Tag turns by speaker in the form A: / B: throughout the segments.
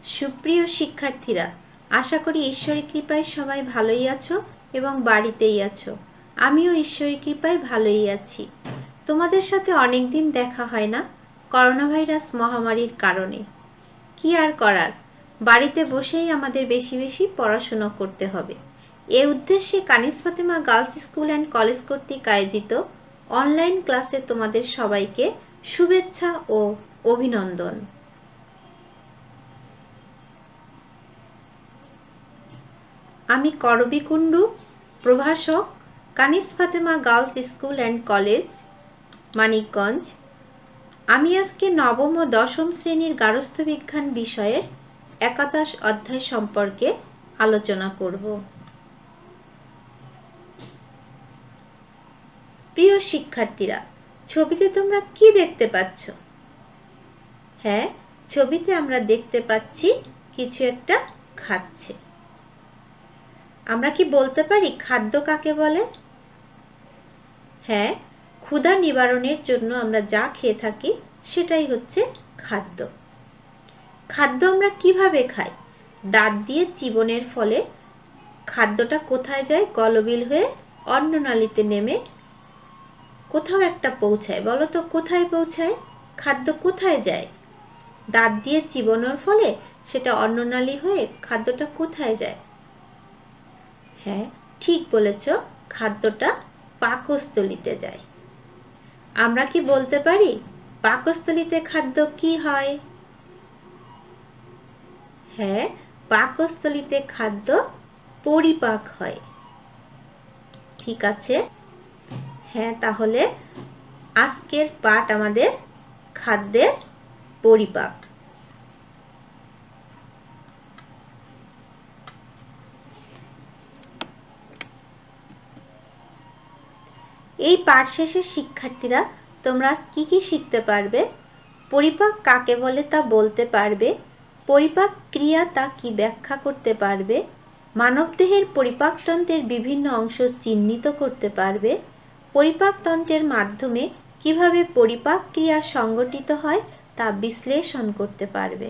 A: সুপ্রিয় শিক্ষার্থীরা, আশা করি ঈশ্বরের কৃপায় সবাই ভালোই আছো এবং বাড়িতেই আছো। আমিও ঈশ্বরের কৃপায় ভালোই আছি। তোমাদের সাথে অনেকদিন দেখা হয় না করোনা ভাইরাস মহামারীর কারণে। কি আর করার, বাড়িতে বসেই আমাদের বেশি বেশি পড়াশোনা করতে হবে। এ উদ্দেশ্যে Kaniz Fatema girls school and college কর্তৃক আয়োজিত অনলাইন ক্লাসে তোমাদের সবাইকে শুভেচ্ছা ও অভিনন্দন। আমি করবী কুণ্ডু, প্রভাষক, Kaniz Fatema girls school and college, Manikganj. আমি আজকে নবম ও দশম শ্রেণীর গার্হস্থ্য বিজ্ঞান বিষয়ের একাদশ অধ্যায় সম্পর্কে আলোচনা করব। প্রিয় শিক্ষার্থীরা, ছবিতে তোমরা কি দেখতে পাচ্ছ? হ্যাঁ, ছবিতে আমরা দেখতে পাচ্ছি কিছু একটা খাচ্ছে। আমরা কি বলতে পারি খাদ্য কাকে বলে? হ্যাঁ, ক্ষুধা নিবারণের জন্য আমরা যা খেয়ে থাকি সেটাই হচ্ছে খাদ্য। খাদ্য আমরা কিভাবে খাই? দাঁত দিয়ে চিবনের ফলে খাদ্যটা কোথায় যায়? গলবিল হয়ে অন্ননালীতে নেমে কোথাও একটা পৌঁছায়। বলো তো কোথায় পৌঁছায়? খাদ্য কোথায় যায়? দাঁত দিয়ে চিবানোর ফলে সেটা অন্ননালী হয়ে খাদ্যটা কোথায় যায়? হ্যাঁ, ঠিক বলেছ, খাদ্যটা পাকস্থলীতে যায়। আমরা কি বলতে পারি পাকস্থলীতে খাদ্য কি হয়? হ্যাঁ, পাকস্থলীতে খাদ্য পরিপাক হয়। ঠিক আছে। হ্যাঁ, তাহলে আজকের পাঠ আমাদের খাদ্যের পরিপাক। এই পাঠ শেষে শিক্ষার্থীরা তোমরা কি কি শিখতে পারবে? পরিপাক কাকে বলে তা বলতে পারবে, পরিপাক ক্রিয়া তা কি ব্যাখ্যা করতে পারবে, মানবদেহের পরিপাকতন্ত্রের বিভিন্ন অংশ চিহ্নিত করতে পারবে, পরিপাকতন্ত্রের মাধ্যমে কিভাবে পরিপাক ক্রিয়া সংগঠিত হয় তা বিশ্লেষণ করতে পারবে।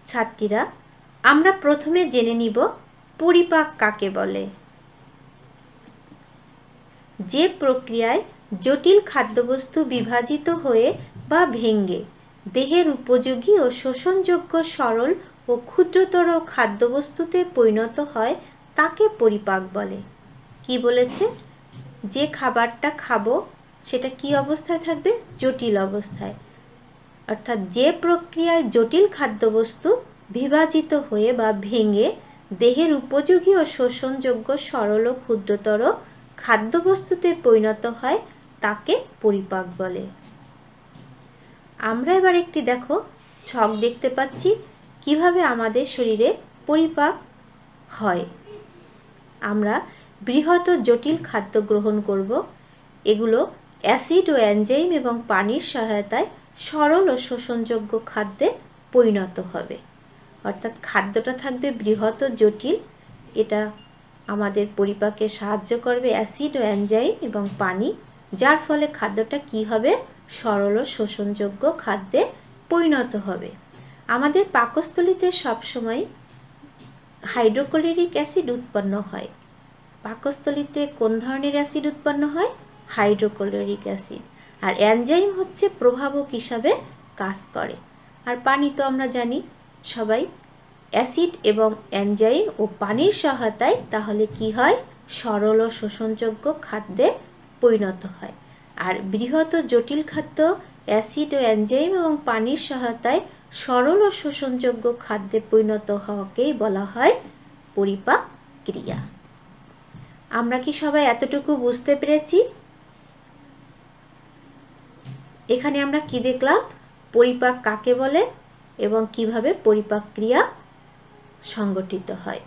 A: ছাত্রীরা, আমরা প্রথমে জেনে নিব পরিপাক কাকে বলে। যে প্রক্রিয়ায় জটিল খাদ্যবস্তু বিভাজিত হয়ে বা ভেঙে দেহের উপযোগী ও শোষণযোগ্য সরল ও ক্ষুদ্রতর খাদ্যবস্তুতে পরিণত হয় তাকে পরিপাক বলে। কি বলেছে? যে খাবারটা খাবো সেটা কি অবস্থায় থাকবে? জটিল অবস্থায়। অর্থাৎ যে প্রক্রিয়ায় জটিল খাদ্যবস্তু বিভাজিত হয়ে বা ভেঙে দেহের উপযোগী ও শোষণযোগ্য সরল ও ক্ষুদ্রতর খাদ্যবস্তুতে পরিণত হয় তাকে পরিপাক বলে। আমরা এবার একটি দেখো ছক দেখতে পাচ্ছি কিভাবে আমাদের শরীরে পরিপাক হয়। আমরা বৃহৎ ও জটিল খাদ্য গ্রহণ করব। এগুলো অ্যাসিড ও এনজাইম এবং পানির সহায়তায় সরল ও শোষণযোগ্য খাদ্যে পরিণত হবে। অর্থাৎ খাদ্যটা থাকবে বৃহৎ ও জটিল। এটা আমাদের পরিপাকে সাহায্য করবে অ্যাসিড ও এনজাইম এবং পানি, যার ফলে খাদ্যটা কি হবে? সরল ও শোষণযোগ্য খাদ্যে পরিণত হবে। আমাদের পাকস্থলীতে সবসময় হাইড্রোক্লোরিক অ্যাসিড উৎপন্ন হয়। পাকস্থলীতে কোন ধরনের অ্যাসিড উৎপন্ন হয়? Hydrochloric acid. আর এনজাইম হচ্ছে প্রভাবক হিসাবে কাজ করে। আর পানি তো আমরা জানি সবাই, অ্যাসিড এবং এনজাইম ও পানির সহায়তায় তাহলে কি হয়? সরল ও শোষণযোগ্য খাদ্যে পরিণত হয়। আর বৃহৎ ও জটিল খাদ্য অ্যাসিড ও এনজাইম এবং পানির সহায়তায় সরল ও শোষণযোগ্য খাদ্যে পরিণত হওয়াকেই বলা হয় পরিপাক ক্রিয়া। আমরা কি সবাই এতটুকু বুঝতে পেরেছি? এখানে আমরা কি দেখলাম? পরিপাক কাকে বলে এবং কিভাবে পরিপাক ক্রিয়া সংগঠিত হয়।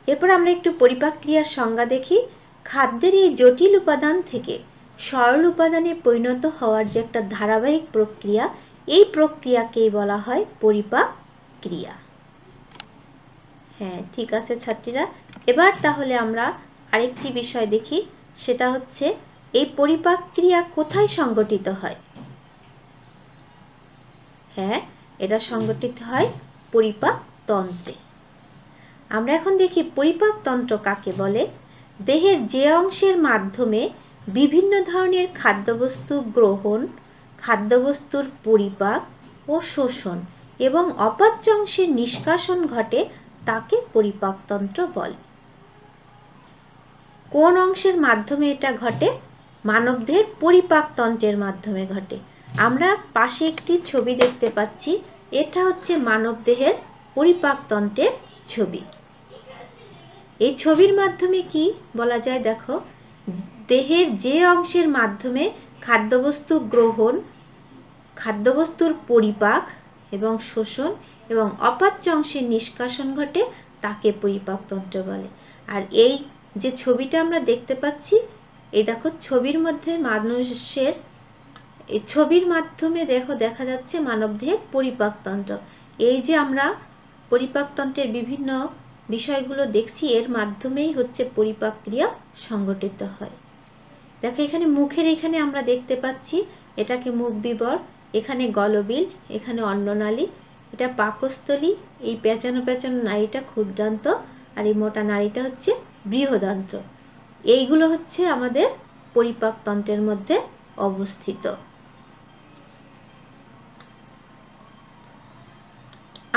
A: এরপর আমরা একটু পরিপাক ক্রিয়ার সংজ্ঞা দেখি। খাদ্যের এই জটিল উপাদান থেকে সরল উপাদানে পরিণত হওয়ার যে একটা ধারাবাহিক প্রক্রিয়া, এই প্রক্রিয়াকেই বলা হয় পরিপাক ক্রিয়া। হ্যাঁ, ঠিক আছে ছাত্রীরা, এবার তাহলে আমরা আরেকটি বিষয় দেখি, সেটা হচ্ছে এই পরিপাক ক্রিয়া কোথায় সংগঠিত হয়। হ্যাঁ, এটা সংগঠিত হয় পরিপাক তন্ত্রে। আমরা এখন দেখি পরিপাক তন্ত্র কাকে বলে। দেহের যে অংশের মাধ্যমে বিভিন্ন ধরনের খাদ্যবস্তু গ্রহণ, খাদ্যবস্তুর পরিপাক ও শোষণ এবং অপাচ্য অংশের নিষ্কাশন ঘটে তাকে পরিপাকতন্ত্র বলে। কোন অংশের মাধ্যমে এটা ঘটে? মানবদেহের পরিপাকতন্ত্রের মাধ্যমে ঘটে। আমরা পাশে একটি ছবি দেখতে পাচ্ছি, এটা হচ্ছে মানবদেহের পরিপাকতন্ত্রের ছবি। এই ছবির মাধ্যমে কি বলা যায় দেখো, দেহের যে অংশের মাধ্যমে খাদ্যবস্তু গ্রহণ, খাদ্যবস্তুর পরিপাক এবং শোষণ এবং অপাচ্য অংশের নিষ্কাশন ঘটে তাকে পরিপাকতন্ত্র বলে। আর এই যে ছবিটা আমরা দেখতে পাচ্ছি, এই দেখো ছবির মধ্যে মানুষের, এই ছবির মাধ্যমে দেখো দেখা যাচ্ছে মানবদেহের পরিপাকতন্ত্র। এই যে আমরা পরিপাকতন্ত্রের বিভিন্ন বিষয়গুলো দেখছি, এর মাধ্যমেই হচ্ছে পরিপাক ক্রিয়া সংগঠিত হয়। দেখো এখানে মুখের এখানে আমরা দেখতে পাচ্ছি, এটাকে মুখ বিবর, এখানে গলবিল, এখানে অন্ননালী, এটা পাকস্থলী, এই পেঁচানো পেঁচানো নাড়িটা ক্ষুদ্রান্ত, আর এই মোটা নাড়িটা হচ্ছে বৃহদান্ত্র। এইগুলো হচ্ছে আমাদের পরিপাকতন্ত্রের মধ্যে অবস্থিত।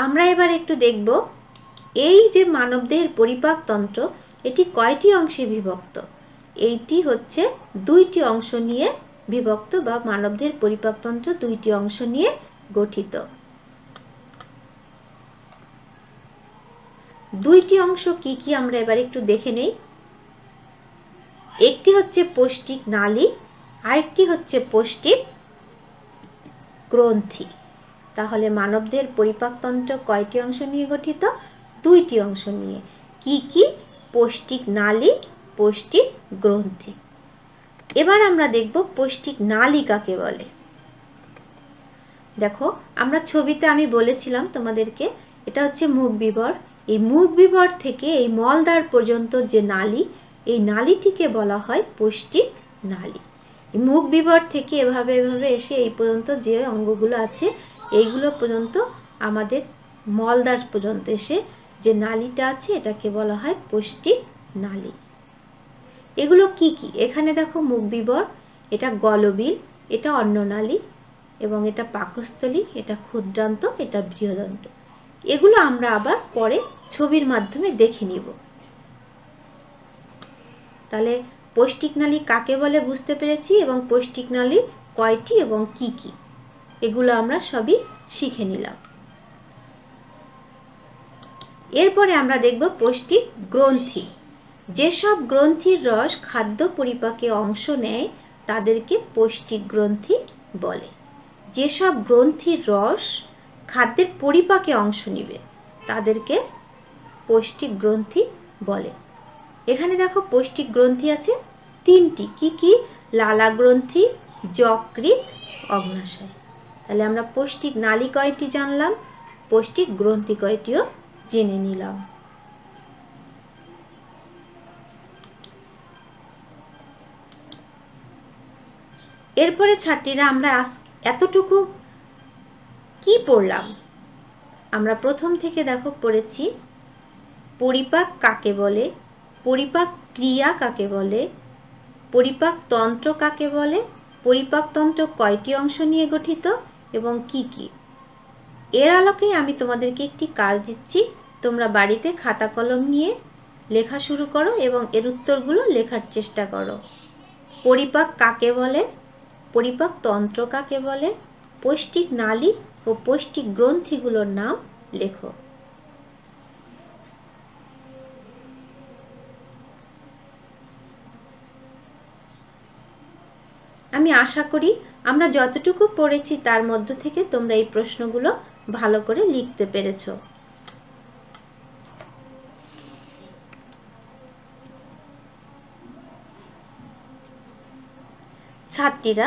A: আমরা এবার একটু দেখব এই যে মানবদেহের পরিপাকতন্ত্র, এটি কয়টি অংশে বিভক্ত। এইটি হচ্ছে দুইটি অংশ নিয়ে বিভক্ত, বা মানবদেহের পরিপাকতন্ত্র দুইটি অংশ নিয়ে গঠিত। দুইটি অংশ কি কি আমরা এবার একটু দেখে নেই। একটি হচ্ছে পৌষ্টিক নালী, আরেকটি হচ্ছে পৌষ্টিক গ্রন্থি। তাহলে মানবদেহের পরিপাকতন্ত্র কয়টি অংশ নিয়ে গঠিত? দুইটি অংশ নিয়ে। কি কি? পৌষ্টিক নালী, পৌষ্টিক গ্রন্থি। এবার আমরা দেখব পৌষ্টিক নালী কাকে বলে। দেখো আমরা ছবিতে আমি বলেছিলাম তোমাদেরকে, এটা হচ্ছে মুখ বিবর। এই মুখ বিবর থেকে এই মলদ্বার পর্যন্ত যে নালী, এই নালীটিকে বলা হয় পৌষ্টিক নালী। মুখ বিবর থেকে এভাবে এভাবে এসে এই পর্যন্ত যে অঙ্গগুলো আছে, এইগুলো পর্যন্ত আমাদের মলদ্বার পর্যন্ত এসে যে নালীটা আছে, এটাকে বলা হয় পৌষ্টিক নালী। এগুলো কি কি? এখানে দেখো মুখ বিবর, এটা গলবিল, এটা অন্ননালী, এবং এটা পাকস্থলী, এটা ক্ষুদ্রান্ত, এটা বৃহদান্ত্র। এগুলো আমরা আবার পরে ছবির মাধ্যমে দেখে নিব। তাহলে পৌষ্টিক নালী কাকে বলে বুঝতে পেরেছি, এবং পৌষ্টিক নালী কয়টি এবং কি কি, এগুলো আমরা সবই শিখে নিলাম। এরপরে আমরা দেখব পৌষ্টিক গ্রন্থি। যেসব গ্রন্থির রস খাদ্য পরিপাকে অংশ নেয় তাদেরকে পৌষ্টিক গ্রন্থি বলে। যেসব গ্রন্থির রস খাদ্যের পরিপাকে অংশ নেবে তাদেরকে পৌষ্টিক গ্রন্থি বলে। এখানে দেখো পৌষ্টিক গ্রন্থি আছে তিনটি। কি কি? লালা গ্রন্থি, যকৃৎ, অগ্ন্যাশয়। তাহলে আমরা পৌষ্টিক নালী কয়টি জানলাম, পৌষ্টিক গ্রন্থি কয়টিও জেনে নিলাম। এরপরে ছাত্রীরা আমরা এতটুকু কি পড়লাম? আমরা প্রথম থেকে দেখো পড়েছি পরিপাক কাকে বলে, পরিপাক ক্রিয়া কাকে বলে, পরিপাক তন্ত্র কাকে বলে, পরিপাক তন্ত্র কয়টি অংশ নিয়ে গঠিত এবং কি কি। এর আলোকেই আমি তোমাদেরকে একটি কাজ দিচ্ছি, তোমরা বাড়িতে খাতা কলম নিয়ে লেখা শুরু করো এবং এর উত্তরগুলো লেখার চেষ্টা করো। পরিপাক কাকে বলে, পরিপাক তন্ত্র কাকে বলে, পৌষ্টিক নালী ও পৌষ্টিক গ্রন্থিগুলোর নাম লেখো। আমি আশা করি আমরা যতটুকু পড়েছি তার মধ্য থেকে তোমরা এই প্রশ্নগুলো ভালো করে লিখতে পেরেছো। ছাত্রীরা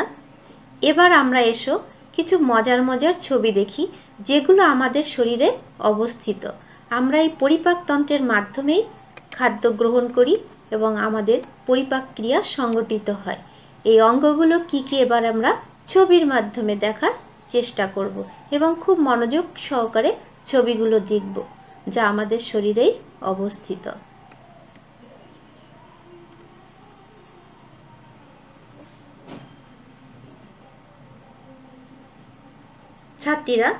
A: এবার আমরা এসো কিছু মজার মজার ছবি দেখি, যেগুলো আমাদের শরীরে অবস্থিত। আমরা এই পরিপাকতন্ত্রের মাধ্যমেই খাদ্য গ্রহণ করি এবং আমাদের পরিপাক ক্রিয়া সংগঠিত হয়। এই অঙ্গগুলো কি কি এবার আমরা ছবির মাধ্যমে দেখার চেষ্টা করব এবং খুব মনোযোগ সহকারে ছবিগুলো দেখব যা আমাদের শরীরেই অবস্থিত। ছাত্রীরা,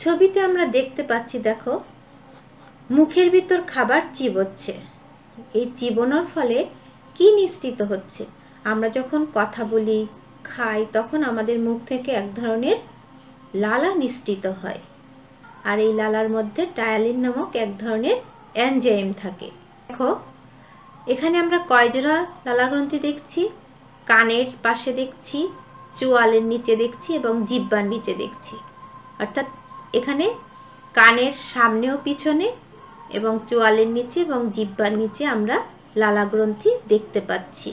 A: ছবিতে আমরা দেখতে পাচ্ছি, দেখো মুখের ভিতর খাবার চিবোচ্ছে। এই চিবোনোর ফলে কি নিঃসৃত হচ্ছে? আমরা যখন কথা বলি, খাই, তখন আমাদের মুখ থেকে এক ধরনের লালা নিঃসৃত হয়। আর এই লালার মধ্যে টায়ালিন নামক এক ধরনের এনজাইম থাকে। দেখো এখানে আমরা কয় জোড়া লালা গ্রন্থি দেখছি? কানের পাশে দেখছি, চোয়ালের নিচে দেখছি এবং জিহ্বার নিচে দেখছি। অর্থাৎ এখানে কানের সামনে ও পিছনে এবং চোয়ালের নিচে এবং জিহ্বার নিচে আমরা লালা গ্রন্থি দেখতে পাচ্ছি।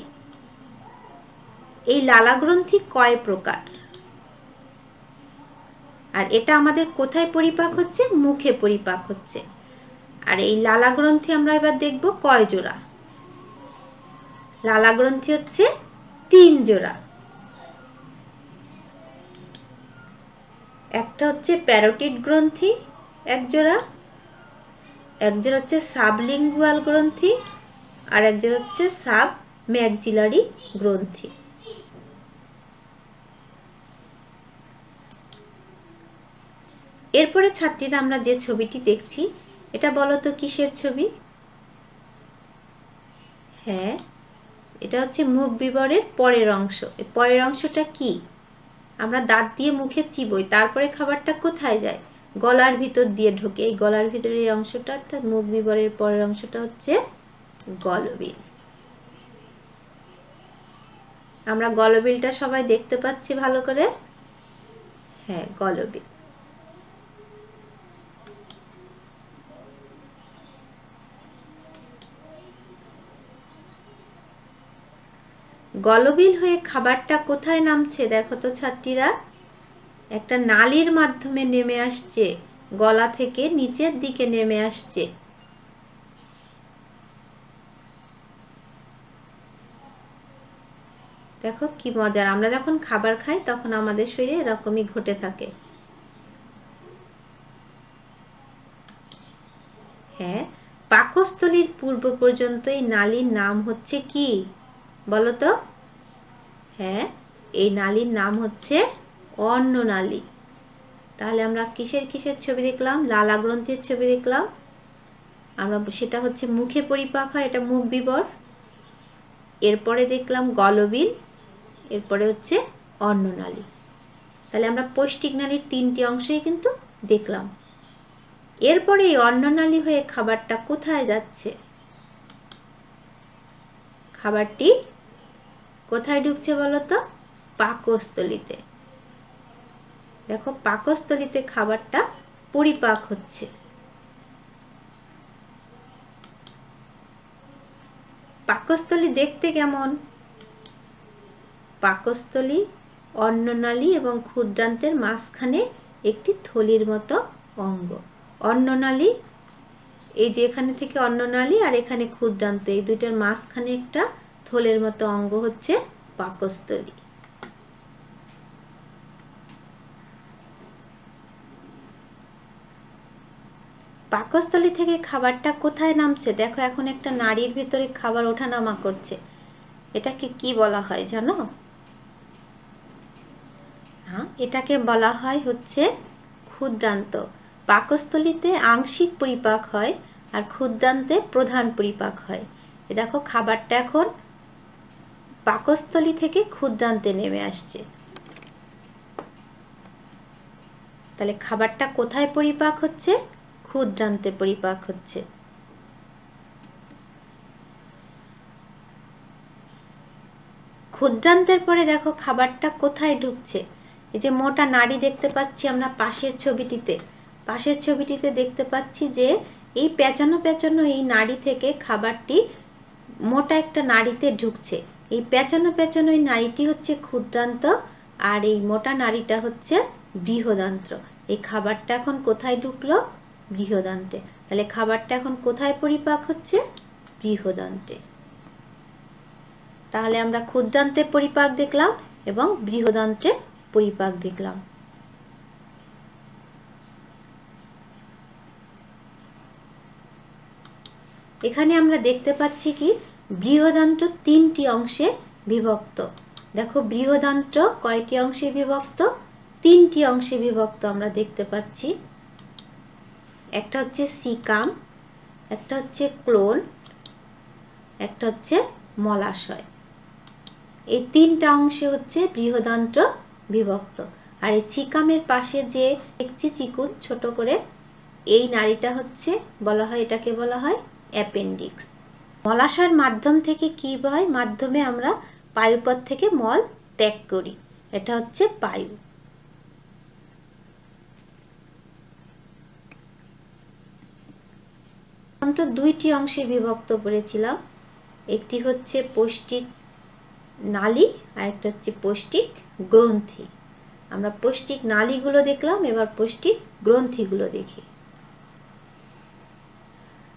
A: এই লালা গ্রন্থি কয় প্রকার? আর এটা আমাদের কোথায় পরিপাক হচ্ছে? মুখে পরিপাক হচ্ছে। আর এই লালা গ্রন্থি আমরা এবার দেখব কয় জোড়া। লালা গ্রন্থি হচ্ছে 3 জোড়া। একটা হচ্ছে প্যারোটিড গ্রন্থি এক জোড়া, এক জোড়া হচ্ছে সাবলিঙ্গুয়াল গ্রন্থি, আর এক জোড়া হচ্ছে সাব ম্যাক্সিলারি গ্রন্থি। এরপরে ছাত্রীরা আমরা যে ছবিটি দেখছি, এটা বলো তো কিসের ছবি? হ্যাঁ, এটা হচ্ছে মুখ বিবরের পরের অংশ। এই পরের অংশটা কি? আমরা দাঁত দিয়ে মুখে চিবোই, তারপরে খাবারটা কোথায় যায়? গলার ভিতর দিয়ে ঢোকে। এই গলার ভিতরের এই অংশটা, অর্থাৎ মুখ বিবরের পরের অংশটা হচ্ছে গলবিল। আমরা গলবিলটা সবাই দেখতে পাচ্ছি ভালো করে। হ্যাঁ, গলবিল। গলবিল হয়ে খাবারটা কোথায় নামছে দেখো তো ছাত্রীরা? একটা নালীর মাধ্যমে নেমে আসছে, গলা থেকে নিচের দিকে নেমে আসছে। দেখো কি মজার, আমরা যখন খাবার খাই তখন আমাদের শরীরে এরকমই ঘটে থাকে। হ্যাঁ, পাকস্থলীর পূর্ব পর্যন্ত এই নালীর নাম হচ্ছে কি বলো তো? হ্যাঁ, এই নালীর নাম হচ্ছে অন্ননালী। তাহলে আমরা কিসের কিসের ছবি দেখলাম? লালা গ্রন্থির ছবি দেখলাম। আমরা সেটা হচ্ছে মুখে পরিপাক হয়, এটা মুখ বিবর। এরপরে দেখলাম গলবিল, এরপরে হচ্ছে অন্ননালী। তাহলে আমরা পৌষ্টিক নালীর 3টি অংশই কিন্তু দেখলাম। এরপরে এই অন্ননালী হয়ে খাবারটা কোথায় যাচ্ছে? খাবারটি কোথায় ঢুকছে বলো তো? পাকস্থলীতে। দেখো পাকস্থলীতে খাবারটা পরিপাক হচ্ছে। পাকস্থলী দেখতে কেমন? পাকস্থলী অন্ননালী এবং ক্ষুদ্রান্তের মাঝখানে একটি থলির মতো অঙ্গ। অন্ননালী, এই যে এখানে থেকে অন্ননালী আর এখানে ক্ষুদ্রান্ত, এই দুইটার মাঝখানে একটা থলের মতো অঙ্গ হচ্ছে পাকস্থলী। পাকস্থলী থেকে খাবারটা কোথায় নামছে? দেখো এখন একটা নাড়ির ভিতরে খাবার ওঠানামা করছে। এটাকে কি বলা হয় জানো? হ্যাঁ, এটাকে বলা হয় হচ্ছে ক্ষুদ্রান্ত। পাকস্থলীতে আংশিক পরিপাক হয় আর ক্ষুদ্রান্তে প্রধান পরিপাক হয়। দেখো খাবারটা এখন পাকস্থলী থেকে ক্ষুদ্রান্তে নেমে আসছে। তাহলে খাবারটা কোথায় পরিপাক হচ্ছে? ক্ষুদ্রান্তে পরিপাক হচ্ছে। ক্ষুদ্রান্তের পরে দেখো খাবারটা কোথায় ঢুকছে? এই যে মোটা নাড়ি দেখতে পাচ্ছি আমরা পাশের ছবিটিতে, পাশের ছবিটিতে দেখতে পাচ্ছি যে এই পেঁচানো পেঁচানো এই নাড়ি থেকে খাবারটি মোটা একটা নাড়িতে ঢুকছে। এই পেঁচানো পেঁচানো এই নাড়িটি হচ্ছে ক্ষুদ্রান্ত আর এই মোটা নাড়িটা হচ্ছে বৃহদান্ত্র। এই খাবারটা এখন কোথায় ঢুকলো? বৃহদান্তে। তাহলে খাবারটা এখন কোথায় পরিপাক হচ্ছে? বৃহদান্ত্রে। তাহলে আমরা ক্ষুদ্রান্তের পরিপাক দেখলাম এবং বৃহদান্ত্রের পরিপাক দেখলাম। এখানে আমরা দেখতে পাচ্ছি কি বৃহদান্ত্র 3টি অংশে বিভক্ত। দেখো বৃহদান্ত্র কয়টি অংশে বিভক্ত? 3টি অংশে বিভক্ত আমরা দেখতে পাচ্ছি। একটা হচ্ছে সিকাম, একটা হচ্ছে ক্লোন, একটা হচ্ছে মলাশয়। এই 3টা অংশে হচ্ছে বৃহদান্ত্র বিভক্ত। আর এই সিকামের পাশে যে দেখছি চিকুন ছোট করে, এই নাড়িটা হচ্ছে বলা হয়, এটাকে বলা হয় অ্যাপেন্ডিক্স। মলাশয়ের মাধ্যম থেকে কি হয়? মাধ্যমে আমরা পায়ুপথ থেকে মল ত্যাগ করি, এটা হচ্ছে পায়ু। আমরা 2টি অংশে বিভক্ত করেছিলাম, একটি হচ্ছে পৌষ্টিক নালী আর একটা হচ্ছে পৌষ্টিক গ্রন্থি। আমরা পৌষ্টিক নালীগুলো দেখলাম, এবার পৌষ্টিক গ্রন্থিগুলো দেখি।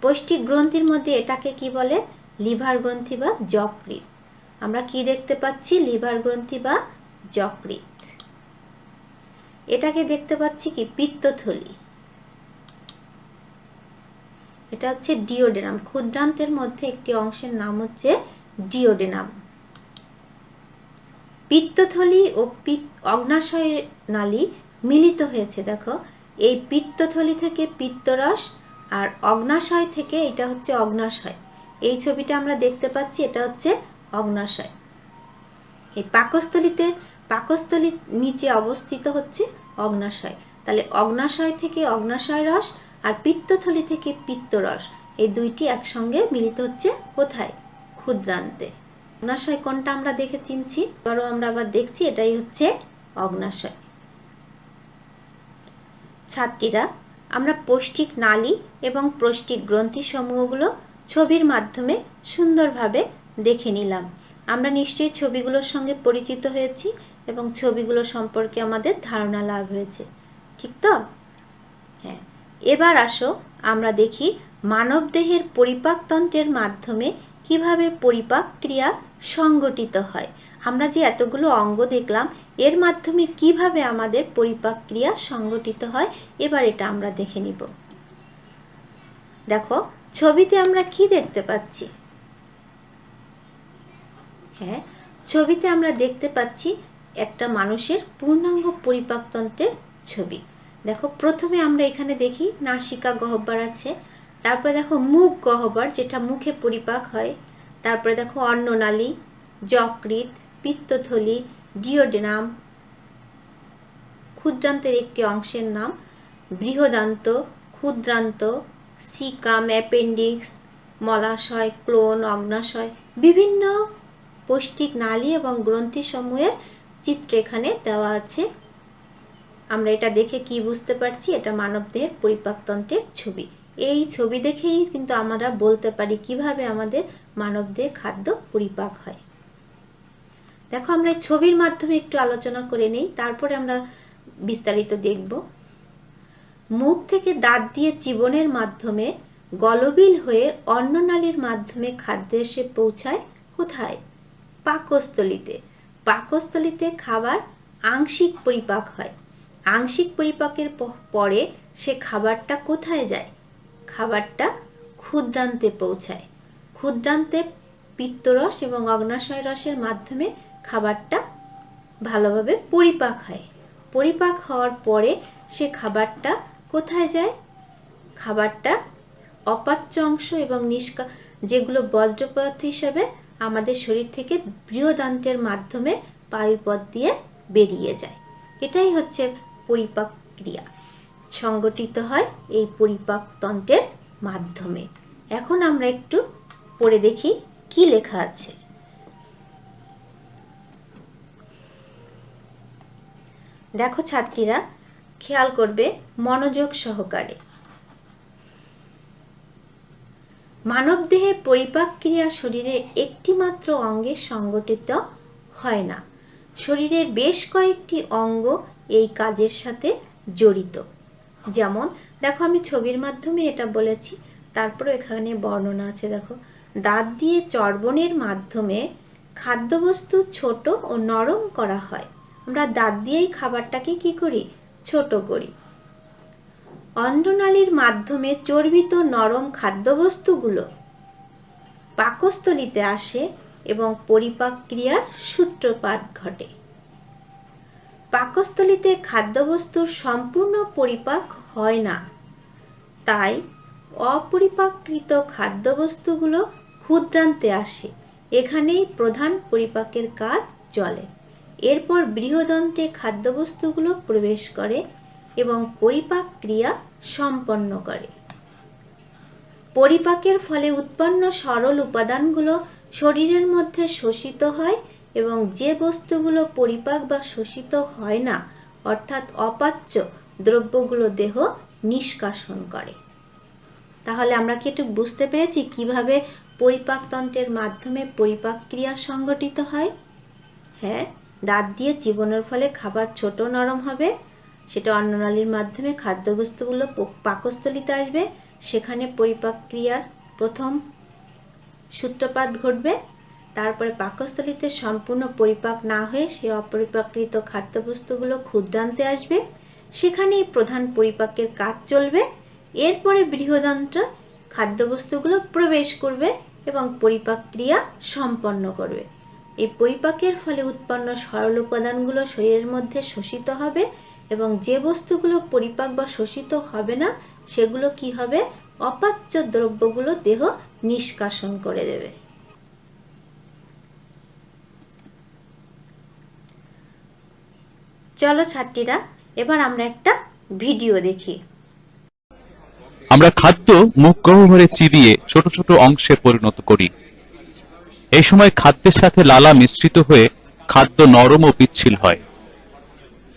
A: পৌষ্টিক গ্রন্থির মধ্যে এটাকে কি বলে? লিভার গ্রন্থি বা যকৃৎ। আমরা কি দেখতে পাচ্ছি? লিভার গ্রন্থি বা যকৃৎ। এটাকে দেখতে পাচ্ছি কি পিত্তথলি। এটা হচ্ছে ডিওডেনাম। ক্ষুদ্রান্তের মধ্যে একটি অংশের নাম হচ্ছে ডিওডেনাম। পিত্তথলি ও অগ্নাশয় নালী মিলিত হয়েছে। দেখো এই পিত্তথলি থেকে পিত্তরস আর অগ্নাশয় থেকে এটা হচ্ছে অগ্নাশয়। এই ছবিটা আমরা দেখতে পাচ্ছি, এটা হচ্ছে অগ্নাশয়। এই পাকস্থলীর নিচে অবস্থিত হচ্ছে অগ্নাশয়। তাহলে অগ্নাশয় থেকে অগ্নাশয় রস আর পিত্তথলি থেকে পিত্তরস, এই দুইটি একসঙ্গে মিলিত হচ্ছে কোথায়? ক্ষুদ্রান্তে। অগ্নাশয় কোনটা আমরা দেখে চিনছি, আবারও আমরা আবার দেখছি, এটাই হচ্ছে অগ্নাশয়। ছাত্রীরা, আমরা পৌষ্টিক নালী এবং পৌষ্টিক গ্রন্থি সমূহগুলো ছবির মাধ্যমে সুন্দরভাবে দেখে নিলাম। আমরা নিশ্চয়ই ছবিগুলোর সঙ্গে পরিচিত হয়েছি এবং ছবিগুলো সম্পর্কে আমাদের ধারণা লাভ হয়েছে, ঠিক তো? হ্যাঁ, এবার আসো আমরা দেখি মানবদেহের পরিপাকতন্ত্রের মাধ্যমে কিভাবে পরিপাক ক্রিয়া সংগঠিত হয়। আমরা যে এতগুলো অঙ্গ দেখলাম, এর মাধ্যমে কিভাবে আমাদের পরিপাক ক্রিয়া সংগঠিত হয়, এবার এটা আমরা দেখে নিব। দেখো ছবিতে আমরা কি দেখতে পাচ্ছি? হ্যাঁ, ছবিতে আমরা দেখতে পাচ্ছি একটা মানুষের পূর্ণাঙ্গ পরিপাকতন্ত্রের ছবি। দেখো প্রথমে আমরা এখানে দেখি নাসিকা গহ্বর আছে, তারপরে দেখো মুখ গহ্বর যেটা মুখে পরিপাক হয়, তারপরে দেখো অন্ননালী, যকৃৎ, পিত্তথলি, ডিওডেনাম, ক্ষুদ্রান্তের একটি অংশের নাম বৃহদান্ত, ক্ষুদ্রান্ত, সিকাম, অ্যাপেন্ডিক্স, মলাশয়, ক্লোন, অগ্নাশয়, বিভিন্ন পৌষ্টিক নালী এবং গ্রন্থি সমূহের চিত্র এখানে দেওয়া আছে। আমরা এটা দেখে কি বুঝতে পারছি? এটা মানবদেহের পরিপাকতন্ত্রের ছবি। এই ছবি দেখেই কিন্তু আমরা বলতে পারি কিভাবে আমাদের মানবদেহে খাদ্য পরিপাক হয়। দেখো আমরা এই ছবির মাধ্যমে একটু আলোচনা করে নেই, তারপরে আমরা বিস্তারিত দেখব। মুখ থেকে দাঁত দিয়ে চিবনের মাধ্যমে গলবিল হয়ে অন্ননালীর মাধ্যমে খাদ্য এসে পৌঁছায় কোথায়? পাকস্থলীতে। পাকস্থলীতে খাবার আংশিক পরিপাক হয়। আংশিক পরিপাকের পরে সে খাবারটা কোথায় যায়? খাবারটা ক্ষুদ্রান্তে পৌঁছায়। ক্ষুদ্রান্তে পিত্তরস এবং অগ্নাশয় রসের মাধ্যমে খাবারটা ভালোভাবে পরিপাক হয়। পরিপাক হওয়ার পরে সে খাবারটা কোথায় যায়? খাবারটা অপাচ্য অংশ এবং যেগুলো বর্জ্য পদার্থ হিসাবে আমাদের শরীর থেকে বৃহদান্ত্রের মাধ্যমে পায়ুপথ দিয়ে বেরিয়ে যায়। এটাই হচ্ছে পরিপাক ক্রিয়া, সংগঠিত হয় এই পরিপাকতন্ত্রের মাধ্যমে। এখন আমরা একটু পড়ে দেখি কি লেখা আছে। দেখো ছাত্রীরা, খেয়াল করবে মনোযোগ সহকারে। মানবদেহে পরিপাক ক্রিয়া শরীরের একটি মাত্র অঙ্গে সংগঠিত হয় না, শরীরের বেশ কয়েকটি অঙ্গ এই কাজের সাথে জড়িত। যেমন দেখো আমি ছবির মাধ্যমে এটা বলেছি, তারপরে এখানে বর্ণনা আছে। দেখো দাঁত দিয়ে চর্বণের মাধ্যমে খাদ্যবস্তু ছোট ও নরম করা হয়। আমরা দাঁত দিয়েই খাবারটাকে কি করি? ছোট করি। অন্ননালীর মাধ্যমে চর্বিত নরম খাদ্যবস্তুগুলো পাকস্থলীতে আসে এবং পরিপাক ক্রিয়ার সূত্রপাত ঘটে। পাকস্থলীতে খাদ্যবস্তুর সম্পূর্ণ পরিপাক হয় না, তাই অপরিপাককৃত খাদ্যবস্তুগুলো ক্ষুদ্রান্তে আসে। এখানেই প্রধান পরিপাকের কাজ চলে। এরপর বৃহদন্তে খাদ্যবস্তুগুলো প্রবেশ করে এবং পরিপাক ক্রিয়া সম্পন্ন করে। পরিপাকের ফলে উৎপন্ন সরল উপাদানগুলো শরীরের মধ্যে শোষিত হয় এবং যে বস্তুগুলো পরিপাক বা শোষিত হয় না, অর্থাৎ অপাচ্য দ্রব্যগুলো দেহ নিষ্কাশন করে। তাহলে আমরা কি একটু বুঝতে পেরেছি কিভাবে পরিপাকতন্ত্রের মাধ্যমে পরিপাক ক্রিয়া সংঘটিত হয়? হ্যাঁ, দাঁত দিয়ে চিবানোর ফলে খাবার ছোট নরম হবে, সেটা অন্ননালীর মাধ্যমে খাদ্যবস্তুগুলো পাকস্থলীতে আসবে, সেখানে পরিপাক ক্রিয়ার প্রথম সূত্রপাত ঘটবে। তারপরে পাকস্থলীতে সম্পূর্ণ পরিপাক না হয়ে সেই অপরিপাকৃত খাদ্যবস্তুগুলো ক্ষুদ্রান্তে আসবে, সেখানেই প্রধান পরিপাকের কাজ চলবে। এরপরে বৃহদান্ত্র খাদ্যবস্তুগুলো প্রবেশ করবে এবং পরিপাক ক্রিয়া সম্পন্ন করবে। এই পরিপাকের ফলে উৎপন্ন সরল উপাদানগুলো শরীরের মধ্যে শোষিত হবে এবং যে বস্তুগুলো পরিপাক বা শোষিত হবে না, সেগুলো কি হবে? অপাচ্য দ্রব্যগুলো দেহ নিষ্কাশন করে দেবে। চলো ছাত্রীরা, এবার আমরা একটা ভিডিও দেখি।
B: আমরা খাদ্য মুখ গহ্বরে চিবিয়ে ছোট ছোট অংশে পরিণত করি। এই সময় খাদ্যের সাথে লালা মিশ্রিত হয়ে খাদ্য নরম ও পিচ্ছিল হয়।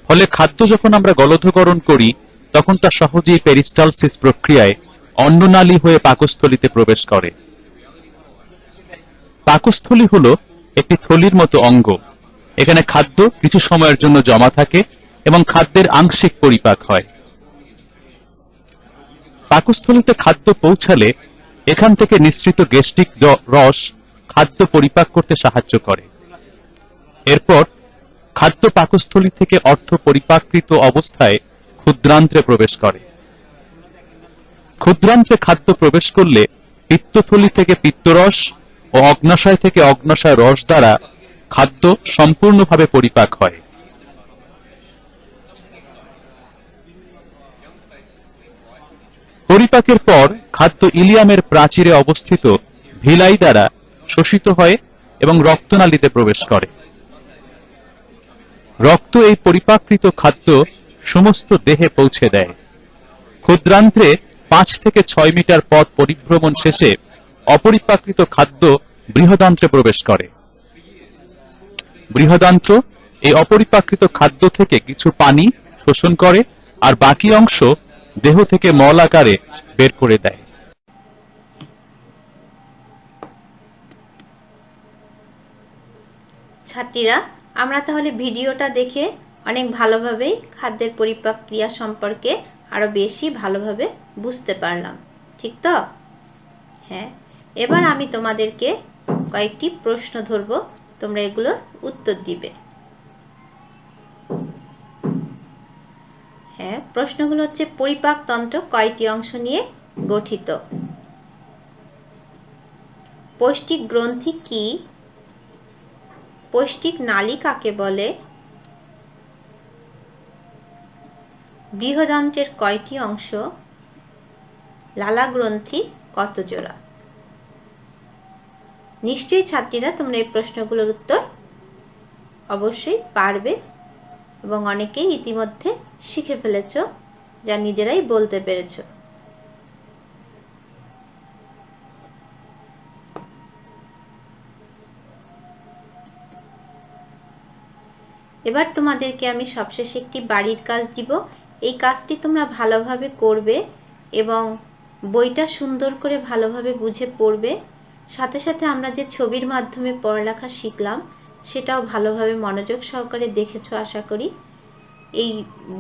B: ফলে খাদ্য যখন আমরা গলধকরণ করি, তখন তা সহজেই পেরিস্টালসিস প্রক্রিয়ায় অন্ননালী হয়ে পাকস্থলীতে প্রবেশ করে। পাকস্থলী হলো একটি থলির মতো অঙ্গ। এখানে খাদ্য কিছু সময়ের জন্য জমা থাকে এবং খাদ্যের আংশিক পরিপাক হয়। পাকস্থলীতে খাদ্য পৌঁছালে এখান থেকে নিঃসৃত গ্যাস্ট্রিক রস খাদ্য পরিপাক করতে সাহায্য করে। এরপর খাদ্য পাকস্থলী থেকে অর্ধ পরিপাকৃত অবস্থায় ক্ষুদ্রান্ত্রে প্রবেশ করে। ক্ষুদ্রান্ত্রে খাদ্য প্রবেশ করলে পিত্তথলি থেকে পিত্তরস ও অগ্নাশয় থেকে অগ্নাশয় রস দ্বারা খাদ্য সম্পূর্ণভাবে পরিপাক হয়। পরিপাকের পর খাদ্য ইলিয়ামের প্রাচীরে অবস্থিত ভিলাই দ্বারা শোষিত হয় এবং রক্তনালীতে প্রবেশ করে। রক্ত এই পরিপাকৃত খাদ্য সমস্ত দেহে পৌঁছে দেয়। ক্ষুদ্রান্ত্রে 5 থেকে 6 মিটার পথ পরিভ্রমণ শেষে অপরিপাকৃত খাদ্য বৃহদান্ত্রে প্রবেশ করে। বৃহদান্ত্র এই অপরিপাকৃত খাদ্য থেকে কিছু পানি শোষণ করে আর বাকি অংশ দেহ থেকে মল আকারে বের করে দেয়।
A: ছাত্রীরা, আমরা তাহলে ভিডিওটা দেখে অনেক ভালোভাবেই খাদ্যের পরিপাক ক্রিয়া সম্পর্কে আরো বেশি ভালোভাবে বুঝতে পারলাম, ঠিক তো? হ্যাঁ, এবার আমি তোমাদেরকে কয়েকটি প্রশ্ন ধরবো, তোমরা এগুলোর উত্তর দিবে। হ্যাঁ, প্রশ্নগুলো হচ্ছে, পরিপাকতন্ত্র কয়টি অংশ নিয়ে গঠিত? পৌষ্টিক গ্রন্থি কি? পৌষ্টিক নালী কাকে বলে? বৃহদান্ত্রের কয়টি অংশ? লালা গ্রন্থি কত জোড়া? নিশ্চয়ই ছাত্রীরা তোমরা এই প্রশ্নগুলোর উত্তর অবশ্যই পারবে এবং অনেকেই ইতিমধ্যে শিখে ফেলেছ, যা নিজেরাই বলতে পেরেছ। এবার তোমাদেরকে আমি সবশেষে একটি বাড়ির কাজ দিব। এই কাজটি তোমরা ভালোভাবে করবে এবং বইটা সুন্দর করে ভালোভাবে বুঝে পড়বে। সাথে সাথে আমরা যে ছবির মাধ্যমে পড়ালেখা শিখলাম, সেটাও ভালোভাবে মনোযোগ সহকারে দেখেছো আশা করি। এই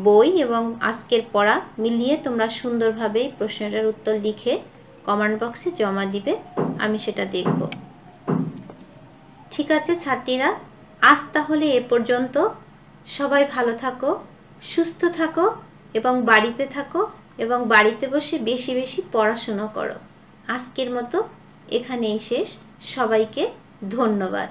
A: বই এবং আজকের পড়া মিলিয়ে তোমরা সুন্দরভাবে এই প্রশ্নটার উত্তর লিখে কমেন্ট বক্সে জমা দিবে। আমি সেটা দেখব। ঠিক আছে ছাত্রীরা, আজ তাহলে এ পর্যন্ত। সবাই ভালো থাকো, সুস্থ থাকো এবং বাড়িতে থাকো এবং বাড়িতে বসে বেশি বেশি পড়াশোনা করো। আজকের মতো এখানেই শেষ। সবাইকে ধন্যবাদ।